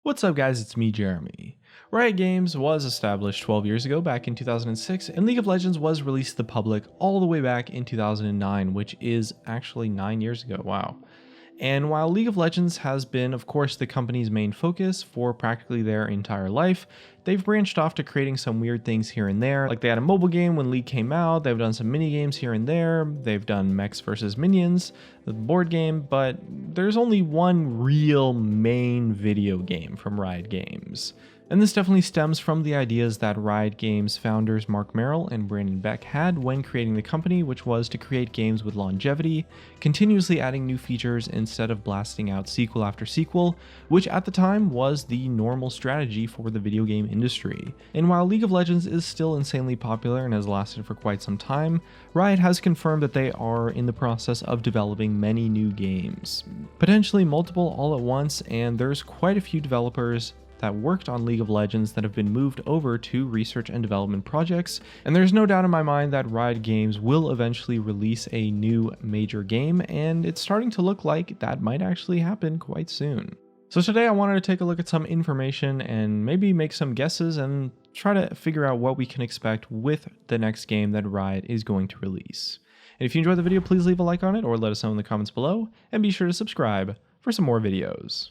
What's up guys, it's me Jeremy. Riot Games was established 12 years ago back in 2006 and League of Legends was released to the public all the way back in 2009, which is actually 9 years ago, wow. And while League of Legends has been, of course, the company's main focus for practically their entire life, they've branched off to creating some weird things here and there. Like they had a mobile game when League came out, they've done some mini games here and there, they've done Mechs vs. Minions, the board game, but there's only one real main video game from Riot Games. And this definitely stems from the ideas that Riot Games founders Mark Merrill and Brandon Beck had when creating the company, which was to create games with longevity, continuously adding new features instead of blasting out sequel after sequel, which at the time was the normal strategy for the video game industry. And while League of Legends is still insanely popular and has lasted for quite some time, Riot has confirmed that they are in the process of developing many new games, potentially multiple all at once, and there's quite a few developers that worked on League of Legends that have been moved over to research and development projects, and there's no doubt in my mind that Riot Games will eventually release a new major game, and it's starting to look like that might actually happen quite soon. So today I wanted to take a look at some information and maybe make some guesses and try to figure out what we can expect with the next game that Riot is going to release. And if you enjoyed the video, please leave a like on it or let us know in the comments below, and be sure to subscribe for some more videos.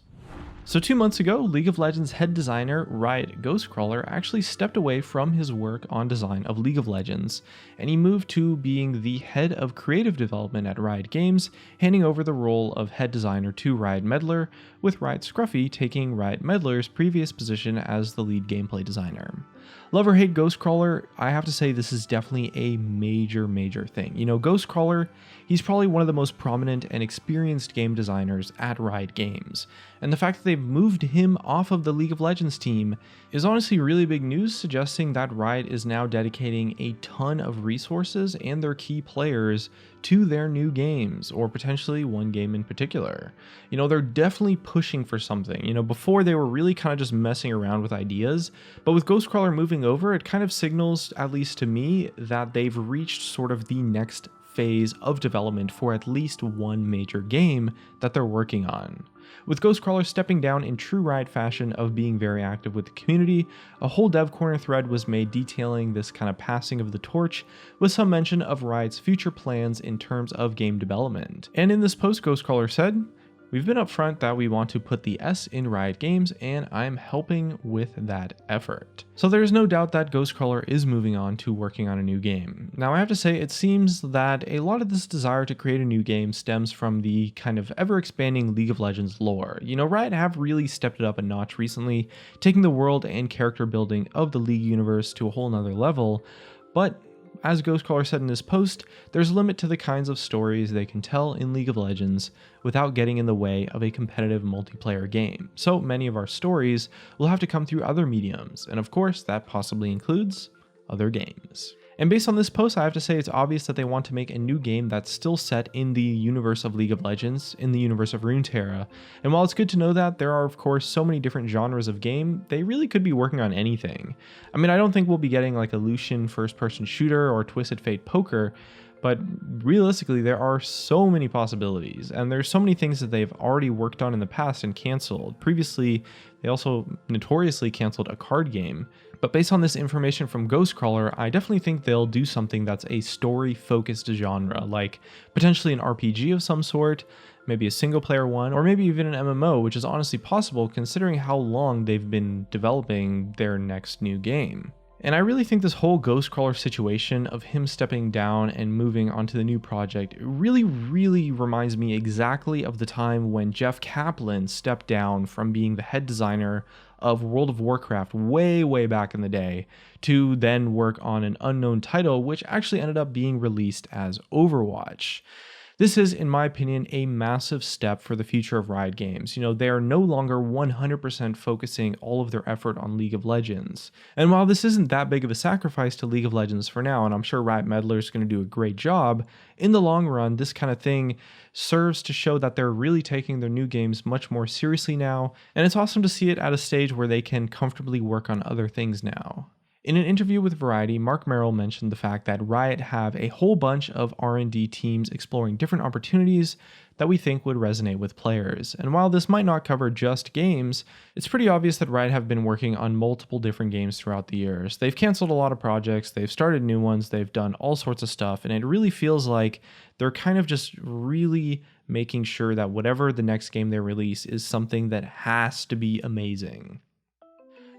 So 2 months ago, League of Legends head designer Riot Ghostcrawler actually stepped away from his work on design of League of Legends, and he moved to being the head of creative development at Riot Games, handing over the role of head designer to Riot Medler, with Riot Scruffy taking Riot Medler's previous position as the lead gameplay designer. Love or hate Ghostcrawler, I have to say this is definitely a major thing. You know, Ghostcrawler, he's probably one of the most prominent and experienced game designers at Riot Games, and the fact that they've moved him off of the League of Legends team is honestly really big news, suggesting that Riot is now dedicating a ton of resources and their key players to their new games, or potentially one game in particular. You know, they're definitely pushing for something. You know, before they were really kind of just messing around with ideas, but with Ghostcrawler moving over, it kind of signals, at least to me, that they've reached sort of the next phase of development for at least one major game that they're working on. With Ghostcrawler stepping down in true Riot fashion of being very active with the community, a whole dev corner thread was made detailing this kind of passing of the torch, with some mention of Riot's future plans in terms of game development. And in this post, Ghostcrawler said, "We've been upfront that we want to put the S in Riot Games, and I'm helping with that effort." So there's no doubt that Ghostcrawler is moving on to working on a new game. Now I have to say, it seems that a lot of this desire to create a new game stems from the kind of ever-expanding League of Legends lore. You know, Riot have really stepped it up a notch recently, taking the world and character building of the League universe to a whole nother level, but as Ghostcrawler said in his post, there's a limit to the kinds of stories they can tell in League of Legends without getting in the way of a competitive multiplayer game. So many of our stories will have to come through other mediums, and of course that possibly includes other games. And based on this post, I have to say it's obvious that they want to make a new game that's still set in the universe of League of Legends, in the universe of Runeterra. And while it's good to know that there are of course so many different genres of game, they really could be working on anything. I mean, I don't think we'll be getting like a Lucian first-person shooter or Twisted Fate poker, but realistically there are so many possibilities, and there's so many things that they've already worked on in the past and canceled. Previously, they also notoriously canceled a card game. But based on this information from Ghostcrawler, I definitely think they'll do something that's a story-focused genre, like potentially an RPG of some sort, maybe a single-player one, or maybe even an MMO, which is honestly possible considering how long they've been developing their next new game. And I really think this whole Ghostcrawler situation of him stepping down and moving onto the new project really reminds me exactly of the time when Jeff Kaplan stepped down from being the head designer of World of Warcraft way back in the day to then work on an unknown title, which actually ended up being released as Overwatch. This is, in my opinion, a massive step for the future of Riot Games. You know, they are no longer 100% focusing all of their effort on League of Legends. And while this isn't that big of a sacrifice to League of Legends for now, and I'm sure Riot Medler is going to do a great job, in the long run, this kind of thing serves to show that they're really taking their new games much more seriously now, and it's awesome to see it at a stage where they can comfortably work on other things now. In an interview with Variety, Mark Merrill mentioned the fact that Riot have a whole bunch of R&D teams exploring different opportunities that we think would resonate with players. And while this might not cover just games, it's pretty obvious that Riot have been working on multiple different games throughout the years. They've canceled a lot of projects, they've started new ones, they've done all sorts of stuff, and it really feels like they're kind of just really making sure that whatever the next game they release is something that has to be amazing.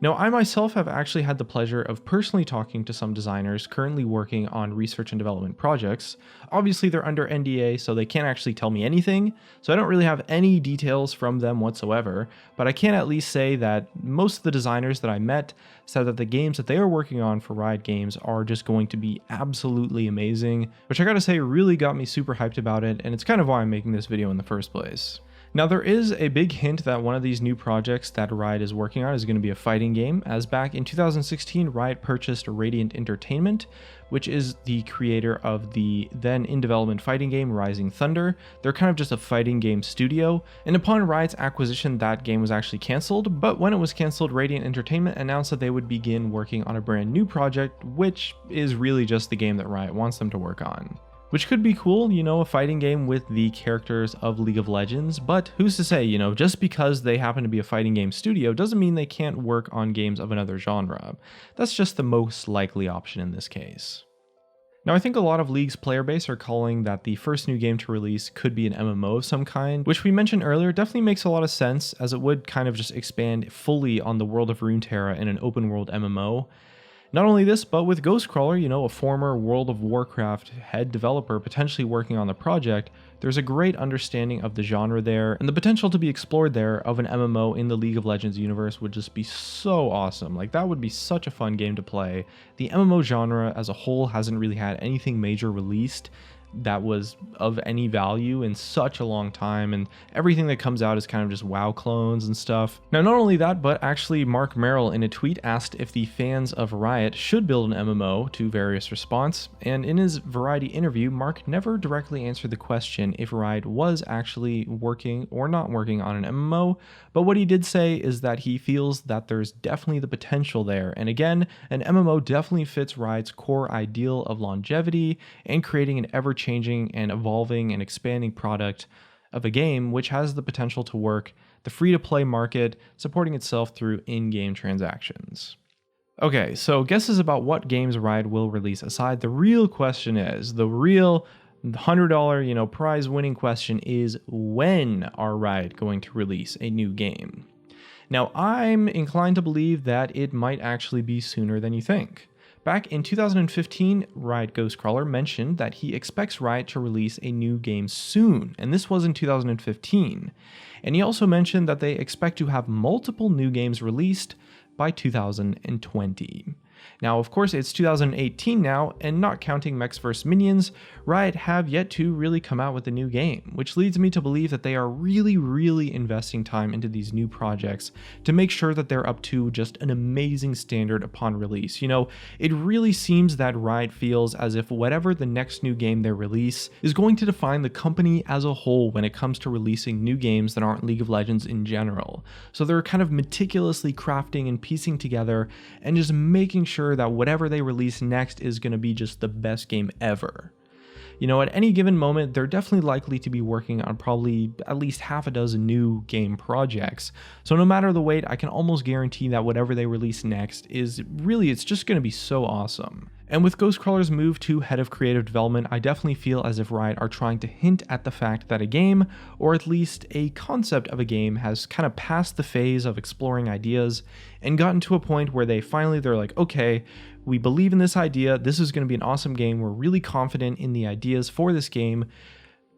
Now, I myself have actually had the pleasure of personally talking to some designers currently working on research and development projects. Obviously, they're under NDA, so they can't actually tell me anything, so I don't really have any details from them whatsoever, but I can at least say that most of the designers that I met said that the games that they are working on for Riot Games are just going to be absolutely amazing, which I gotta say really got me super hyped about it, and it's kind of why I'm making this video in the first place. Now, there is a big hint that one of these new projects that Riot is working on is going to be a fighting game, as back in 2016, Riot purchased Radiant Entertainment, which is the creator of the then in development fighting game Rising Thunder. They're kind of just a fighting game studio, and upon Riot's acquisition, that game was actually cancelled, but when it was cancelled, Radiant Entertainment announced that they would begin working on a brand new project, which is really just the game that Riot wants them to work on. Which could be cool, you know, a fighting game with the characters of League of Legends, but who's to say, you know, just because they happen to be a fighting game studio doesn't mean they can't work on games of another genre. That's just the most likely option in this case. Now, I think a lot of League's player base are calling that the first new game to release could be an MMO of some kind, which we mentioned earlier definitely makes a lot of sense, as it would kind of just expand fully on the world of Runeterra in an open world MMO. Not only this, but with Ghostcrawler, you know, a former World of Warcraft head developer potentially working on the project, there's a great understanding of the genre there, and the potential to be explored there of an MMO in the League of Legends universe would just be so awesome. Like, that would be such a fun game to play. The MMO genre as a whole hasn't really had anything major released that was of any value in such a long time, and everything that comes out is kind of just WoW clones and stuff. Now, not only that, but actually Mark Merrill in a tweet asked if the fans of Riot should build an MMO to various response, and in his Variety interview, Mark never directly answered the question if Riot was actually working or not working on an MMO, but what he did say is that he feels that there's definitely the potential there, and again, an MMO definitely fits Riot's core ideal of longevity and creating an ever-changing and evolving and expanding product of a game which has the potential to work the free-to-play market, supporting itself through in-game transactions. Okay, so guesses about what games Riot will release aside, the real question is, the real $100, you know, prize-winning question is, when are Riot going to release a new game? Now, I'm inclined to believe that it might actually be sooner than you think. Back in 2015, Riot Ghostcrawler mentioned that he expects Riot to release a new game soon, and this was in 2015. And he also mentioned that they expect to have multiple new games released by 2020. Now, of course, it's 2018 now, and not counting Mechs vs. Minions, Riot have yet to really come out with a new game, which leads me to believe that they are really investing time into these new projects to make sure that they're up to just an amazing standard upon release. You know, it really seems that Riot feels as if whatever the next new game they release is going to define the company as a whole when it comes to releasing new games that aren't League of Legends in general. So they're kind of meticulously crafting and piecing together and just making sure that whatever they release next is going to be just the best game ever. You know, at any given moment, they're definitely likely to be working on probably at least half a dozen new game projects. So no matter the wait, I can almost guarantee that whatever they release next is really, it's just going to be so awesome. And with Ghostcrawler's move to head of creative development, I definitely feel as if Riot are trying to hint at the fact that a game, or at least a concept of a game, has kind of passed the phase of exploring ideas and gotten to a point where they're like, okay, we believe in this idea, this is going to be an awesome game, we're really confident in the ideas for this game,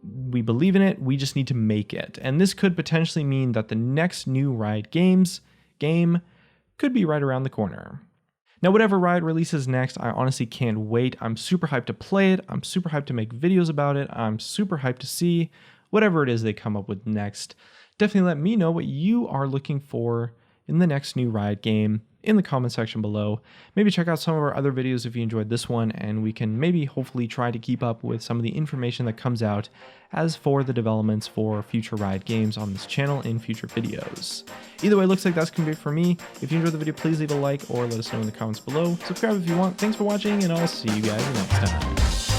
we believe in it, we just need to make it. And this could potentially mean that the next new Riot game could be right around the corner. Now, whatever Riot releases next, I honestly can't wait. I'm super hyped to play it, I'm super hyped to make videos about it, I'm super hyped to see whatever it is they come up with next. Definitely let me know what you are looking for in the next new Riot game in the comment section below. Maybe check out some of our other videos if you enjoyed this one, and we can maybe hopefully try to keep up with some of the information that comes out as for the developments for future Riot games on this channel in future videos. Either way, it looks like that's going to be it for me. If you enjoyed the video, please leave a like or let us know in the comments below. Subscribe if you want. Thanks for watching, and I'll see you guys next time.